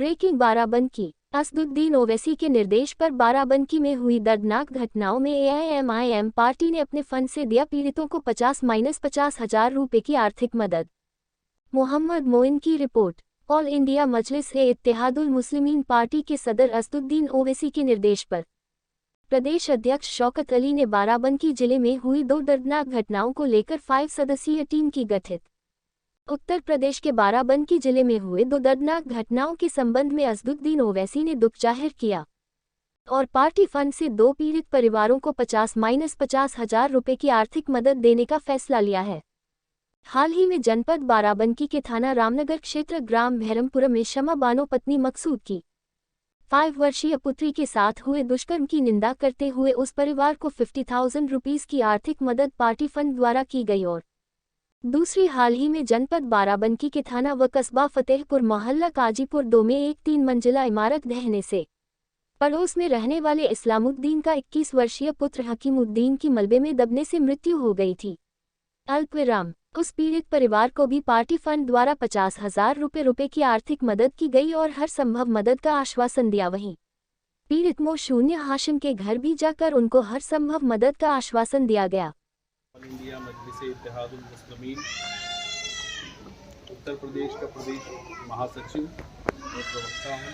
Breaking Barabanki. Asaduddin Owaisi के निर्देश पर बाराबंकी में हुई दर्दनाक घटनाओं में एआईएमआईएम पार्टी ने अपने फंड से दिया पीड़ितों को 50,-50,000 रुपए की आर्थिक मदद। मोहम्मद मोइन की रिपोर्ट। ऑल इंडिया मजलिस-ए-इत्तेहादुल मुस्लिमीन पार्टी के सदर असदुद्दीन ओवैसी के निर्देश पर प्रदेश अध्यक्ष शौकत अली ने बाराबंकी जिले में हुई 2 दर्दनाक घटनाओं को लेकर 5 सदस्यीय टीम की गठित। उत्तर प्रदेश के बाराबंकी जिले में हुए 2 दर्दनाक घटनाओं के संबंध में असदुद्दीन ओवैसी ने दुख जाहिर किया और पार्टी फंड से 2 पीड़ित परिवारों को 50,-50,000 रुपए की आर्थिक मदद देने का फैसला लिया है। हाल ही में जनपद बाराबंकी के थाना रामनगर क्षेत्र ग्राम भैरमपुरम में शमा बानो पत्नी मकसूद की 5 वर्षीय पुत्री के साथ हुए दुष्कर्म की निंदा करते हुए उस परिवार को 50,000 रुपीस की आर्थिक मदद पार्टी फंड द्वारा की गई और दूसरी हाल ही में जनपद बाराबंकी के थाना व कस्बा फतेहपुर मोहल्ला काजीपुर 2 में एक 3 मंजिला इमारत ढहने से पड़ोस में रहने वाले इस्लामुद्दीन का 21 वर्षीय पुत्र हकीमुद्दीन की मलबे में दबने से मृत्यु हो गई थी। अल्पविराम। उस पीड़ित परिवार को भी पार्टी फंड द्वारा 50,000 रुपए की आर्थिक मदद की गई और हर संभव मदद का आश्वासन दिया। वहीं पीड़ित मोशून्य हाशिम के घर भी जाकर उनको हर संभव मदद का आश्वासन दिया गया। ऑल इंडिया मजलिस-ए-इत्तेहादुल मुस्लिमीन उत्तर प्रदेश का प्रदेश महासचिव और प्रवक्ता हूँ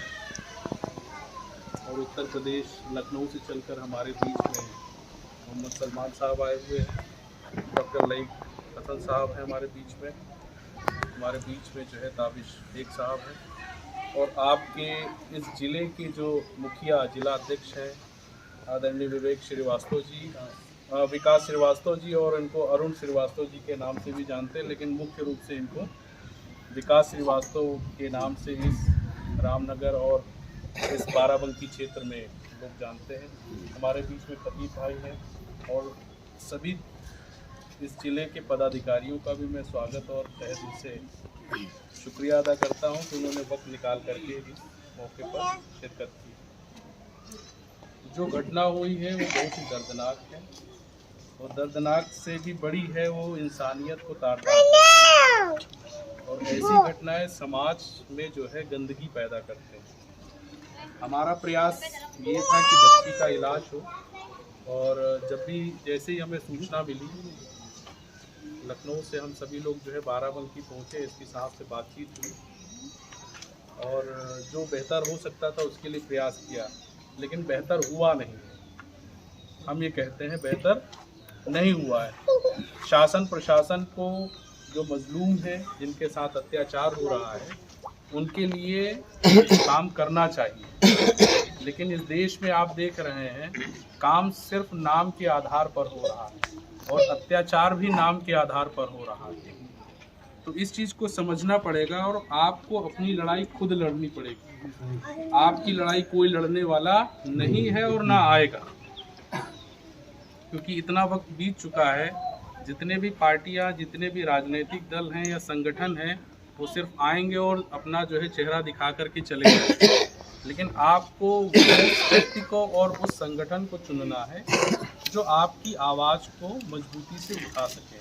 और उत्तर प्रदेश लखनऊ से चलकर हमारे बीच में मोहम्मद सलमान साहब आए हुए हैं। डॉक्टर लईक हसन साहब हैं हमारे बीच में जो है ताबिश शेख साहब हैं और आपके इस ज़िले के जो मुखिया जिला अध्यक्ष हैं आदरणीय विकास श्रीवास्तव जी और इनको अरुण श्रीवास्तव जी के नाम से भी जानते हैं, लेकिन मुख्य रूप से इनको विकास श्रीवास्तव के नाम से इस रामनगर और इस बाराबंकी क्षेत्र में लोग जानते हैं। हमारे बीच में खतीब भाई हैं और सभी इस ज़िले के पदाधिकारियों का भी मैं स्वागत और तहे दिल से शुक्रिया अदा करता हूं कि उन्होंने वक्त निकाल करके इस मौके पर शिरकत की। जो घटना हुई है वो बहुत ही दर्दनाक है और दर्दनाक से भी बड़ी है वो इंसानियत को ताड़ता और ऐसी घटनाएं समाज में जो है गंदगी पैदा करते हैं। हमारा प्रयास ये था कि बच्ची का इलाज हो और जब भी जैसे ही हमें सूचना मिली लखनऊ से हम सभी लोग जो है बाराबंकी पहुँचे, इसकी साहब से बातचीत हुई और जो बेहतर हो सकता था उसके लिए प्रयास किया, लेकिन बेहतर हुआ नहीं। हम ये कहते हैं बेहतर नहीं हुआ है। शासन प्रशासन को जो मजलूम है जिनके साथ अत्याचार हो रहा है उनके लिए काम करना चाहिए, लेकिन इस देश में आप देख रहे हैं काम सिर्फ नाम के आधार पर हो रहा है और अत्याचार भी नाम के आधार पर हो रहा है। तो इस चीज़ को समझना पड़ेगा और आपको अपनी लड़ाई खुद लड़नी पड़ेगी। आपकी लड़ाई कोई लड़ने वाला नहीं है और ना आएगा, क्योंकि इतना वक्त बीत चुका है। जितने भी पार्टियां, जितने भी राजनीतिक दल हैं या संगठन हैं, वो सिर्फ आएंगे और अपना जो है चेहरा दिखा करके चले जाएंगे, लेकिन आपको उस व्यक्ति को और उस संगठन को चुनना है जो आपकी आवाज़ को मजबूती से उठा सके।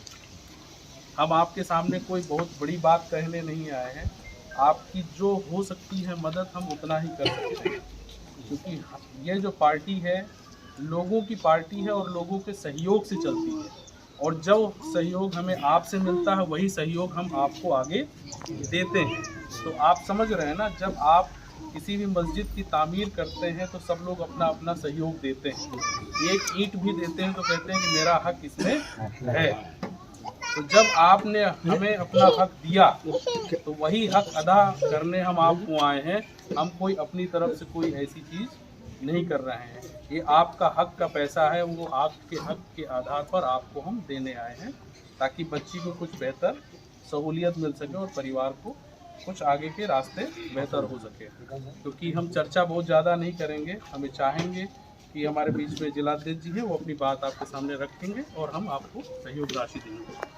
हम आपके सामने कोई बहुत बड़ी बात कहने नहीं आए हैं, आपकी जो हो सकती है मदद हम उतना ही कर सकते हैं, क्योंकि ये जो पार्टी है लोगों की पार्टी है और लोगों के सहयोग से चलती है और जो सहयोग हमें आपसे मिलता है वही सहयोग हम आपको आगे देते हैं। तो आप समझ रहे हैं ना, जब आप किसी भी मस्जिद की तामीर करते हैं तो सब लोग अपना अपना सहयोग देते हैं। एक ईंट भी देते हैं तो कहते हैं कि मेरा हक इसमें है। तो जब आपने हमें अपना हक दिया तो वही हक अदा करने हम आपको आए हैं। हम कोई अपनी तरफ से कोई ऐसी चीज़ नहीं कर रहे हैं। ये आपका हक का पैसा है, वो आपके हक के आधार पर आपको हम देने आए हैं ताकि बच्ची को कुछ बेहतर सहूलियत मिल सके और परिवार को कुछ आगे के रास्ते बेहतर हो सके। क्योंकि हम चर्चा बहुत ज़्यादा नहीं करेंगे, हमें चाहेंगे कि हमारे बीच में जिलाध्यक्ष जी हैं वो अपनी बात आपके सामने रखेंगे और हम आपको सहयोग राशि देंगे।